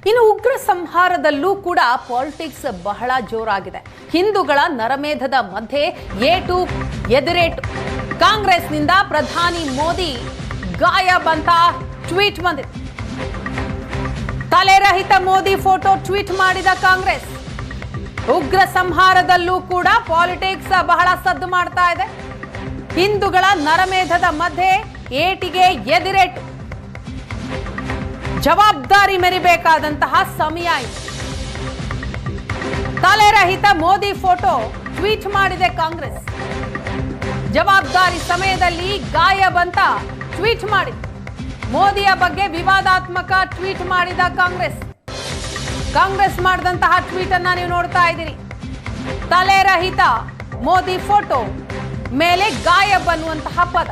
ಇನ್ನು ಉಗ್ರ ಸಂಹಾರದಲ್ಲೂ ಕೂಡ ಪಾಲಿಟಿಕ್ಸ್ ಬಹಳ ಜೋರಾಗಿದೆ. ಹಿಂದೂಗಳ ನರಮೇಧದ ಮಧ್ಯೆ ಏಟು ಎದುರೇಟು. ಕಾಂಗ್ರೆಸ್ನಿಂದ ಪ್ರಧಾನಿ ಮೋದಿ ಗಾಯಬ್ ಅಂತ ಟ್ವೀಟ್ ಬಂದಿದೆ. ತಲೆರಹಿತ ಮೋದಿ ಫೋಟೋ ಟ್ವೀಟ್ ಮಾಡಿದ ಕಾಂಗ್ರೆಸ್. ಉಗ್ರ ಸಂಹಾರದಲ್ಲೂ ಕೂಡ ಪಾಲಿಟಿಕ್ಸ್ ಬಹಳ ಸದ್ದು ಮಾಡ್ತಾ ಇದೆ. ಹಿಂದೂಗಳ ನರಮೇಧದ ಮಧ್ಯೆ ಏಟಿಗೆ ಎದುರೇಟು. ಜವಾಬ್ದಾರಿ ಮೆರಿಬೇಕಾದಂತಹ ಸಮಯ ಇದೆ. ತಲೆರಹಿತ ಮೋದಿ ಫೋಟೋ ಟ್ವೀಟ್ ಮಾಡಿದೆ ಕಾಂಗ್ರೆಸ್. ಜವಾಬ್ದಾರಿ ಸಮಯದಲ್ಲಿ ಗಾಯಬ್ ಅಂತ ಟ್ವೀಟ್ ಮಾಡಿದೆ. ಮೋದಿಯ ಬಗ್ಗೆ ವಿವಾದಾತ್ಮಕ ಟ್ವೀಟ್ ಮಾಡಿದ ಕಾಂಗ್ರೆಸ್ ಮಾಡಿದಂತಹ ಟ್ವೀಟ್ ಅನ್ನ ನೀವು ನೋಡ್ತಾ ಇದ್ದೀರಿ. ತಲೆರಹಿತ ಮೋದಿ ಫೋಟೋ ಮೇಲೆ ಗಾಯಬ್ ಅನ್ನುವಂತಹ ಪದ.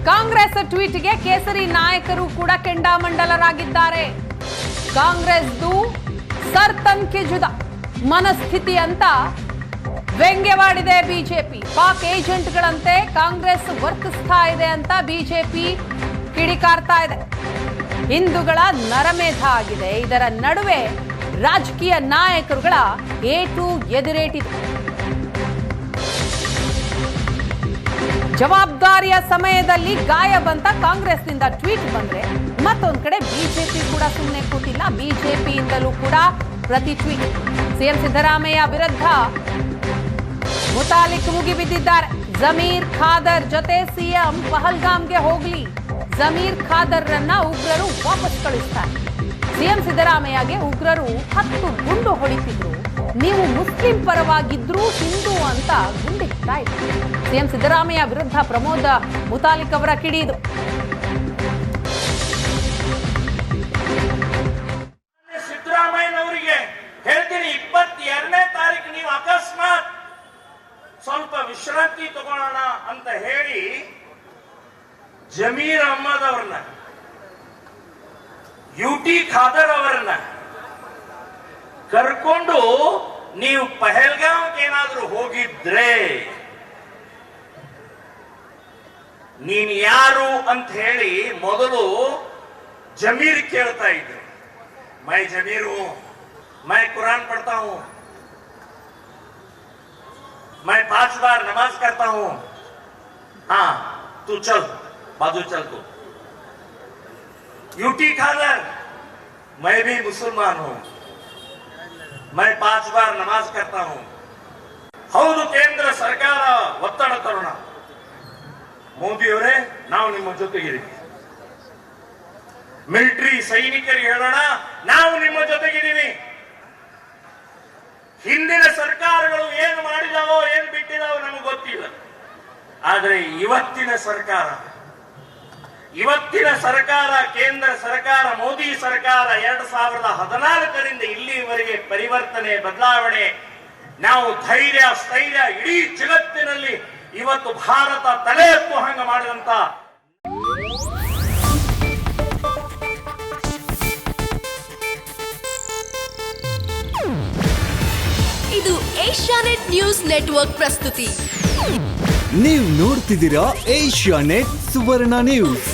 ಕಾಂಗ್ರೆಸ್ ಟ್ವೀಟ್ಗೆ ಕೇಸರಿ ನಾಯಕರು ಕೂಡ ಕೆಂಡಾಮಂಡಲರಾಗಿದ್ದಾರೆ. ಕಾಂಗ್ರೆಸ್ದು ಸರ್ತನ್ಕೆ ಜುದಾ ಮನಸ್ಥಿತಿ ಅಂತ ವ್ಯಂಗ್ಯವಾಡಿದೆ ಬಿಜೆಪಿ. ಪಾಕ್ ಏಜೆಂಟ್ಗಳಂತೆ ಕಾಂಗ್ರೆಸ್ ವರ್ತಿಸ್ತಾ ಇದೆ ಅಂತ ಬಿಜೆಪಿ ಕಿಡಿಕಾರ್ತಾ ಇದೆ. ಹಿಂದೂಗಳ ನರಮೇಧ ಆಗಿದೆ. ಇದರ ನಡುವೆ ರಾಜಕೀಯ ನಾಯಕರುಗಳ ಏಟು ಎದುರೇಟಿದೆ. ಜವಾಬ್ದಾರಿಯ ಸಮಯದಲ್ಲಿ ಗಾಯಬ್ ಅಂತ ಕಾಂಗ್ರೆಸ್ನಿಂದ ಟ್ವೀಟ್ ಬಂದ್ರೆ ಮತ್ತೊಂದು ಕಡೆ ಬಿಜೆಪಿ ಕೂಡ ಸುಮ್ಮನೆ ಕೂತಿಲ್ಲ. ಬಿಜೆಪಿಯಿಂದಲೂ ಕೂಡ ಪ್ರತಿ ಟ್ವೀಟ್. ಸಿಎಂ ಸಿದ್ದರಾಮಯ್ಯ ವಿರುದ್ಧ ಮುತಾಲಿಕ್ ಮುಗಿಬಿದ್ದಿದ್ದಾರೆ. ಜಮೀರ್ ಖಾದರ್ ಜೊತೆ ಸಿಎಂ ಪಹಲ್ಗಾಮ್ಗೆ ಹೋಗ್ಲಿ. ಜಮೀರ್ ಖಾದರ್ರನ್ನ ಉಗ್ರರು ವಾಪಸ್ ಕಳಿಸ್ತಾರೆ. ಸಿಎಂ ಸಿದ್ದರಾಮಯ್ಯಗೆ ಉಗ್ರರು 10 ಗುಂಡು ಹೊಡಿತಿದ್ರು. ನೀವು ಮುಸ್ಲಿಂ ಪರವಾಗಿದ್ರು ಹಿಂದೂ ಅಂತ ಗುಂಡಿಡ್ತಾ ಇದ್ರು. ಸಿಎಂ ಸಿದ್ದರಾಮಯ್ಯ ವಿರುದ್ಧ ಪ್ರಮೋದ್ ಮುತಾಲಿಕ್ ಅವರ ಕಿಡಿದು. ಸಿದ್ದರಾಮಯ್ಯನವರಿಗೆ ಹೇಳ್ತೀನಿ, 22ನೇ ತಾರೀಕು ನೀವು ಅಕಸ್ಮಾತ್ ಸ್ವಲ್ಪ ವಿಶ್ರಾಂತಿ ತಗೊಳ್ಳೋಣ ಅಂತ ಹೇಳಿ ಜಮೀರ್ ಅಹ್ಮದ್ ಅವರನ್ನ, ಯುಟಿ ಖಾದರ್ ಅವರನ್ನ ಕರ್ಕೊಂಡು ನೀವು ಪಹಲ್ಗಾಮ್ಗೆ ಏನಾದ್ರೂ ಹೋಗಿದ್ರೆ ನೀನ್ ಯಾರು ಅಂತ ಹೇಳಿ ಮೊದಲು ಜಮೀರ್ ಕೇಳ್ತಾ ಇದ್ರು. ಮೈ ಜಮೀರ್ ಹೂं, मैं कुरान पढ़ता हूं, मैं 5 बार नमाज करता हूं. हाँ तू चल, बाजू चल तू. यूटी खादर, मैं भी मुसलमान हूं, मैं 5 बार नमाज करता हूं. ಹೌದು, ಕೇಂದ್ರ ಸರ್ಕಾರ ಒತ್ತಡ ತರೋಣ. ಮೋದಿಯವರೇ, ನಾವು ನಿಮ್ಮ ಜೊತೆಗಿದ್ದೀವಿ. ಮಿಲಿಟರಿ ಸೈನಿಕರಿಗೆ ಹೇಳೋಣ, ನಾವು ನಿಮ್ಮ ಜೊತೆಗಿದ್ದೀವಿ. ಹಿಂದಿನ ಸರ್ಕಾರಗಳು ಏನು ಮಾಡಿದಾವೋ ಏನು ಬಿಟ್ಟಿದಾವೋ ನಮಗೆ ಗೊತ್ತಿಲ್ಲ. ಆದ್ರೆ ಇವತ್ತಿನ ಸರ್ಕಾರ, ಕೇಂದ್ರ ಸರ್ಕಾರ, ಮೋದಿ ಸರ್ಕಾರ 2014ರಿಂದ ಇಲ್ಲಿವರೆಗೆ ಪರಿವರ್ತನೆ, ಬದಲಾವಣೆ, ನಾವು ಧೈರ್ಯ, ಸ್ಥೈರ್ಯ ಇಡೀ ಜಗತ್ತಿನಲ್ಲಿ ಇವತ್ತು ಭಾರತ ತಲೆ ಎತ್ತು ಹಂಗ ಮಾಡಿದಂತ. ಇದು ಏಷ್ಯಾನೆಟ್ ನ್ಯೂಸ್ ನೆಟ್ವರ್ಕ್ ಪ್ರಸ್ತುತಿ. ನೀವು ನೋಡ್ತಿದ್ದೀರಾ ಏಷ್ಯಾನೆಟ್ ಸುವರ್ಣ ನ್ಯೂಸ್.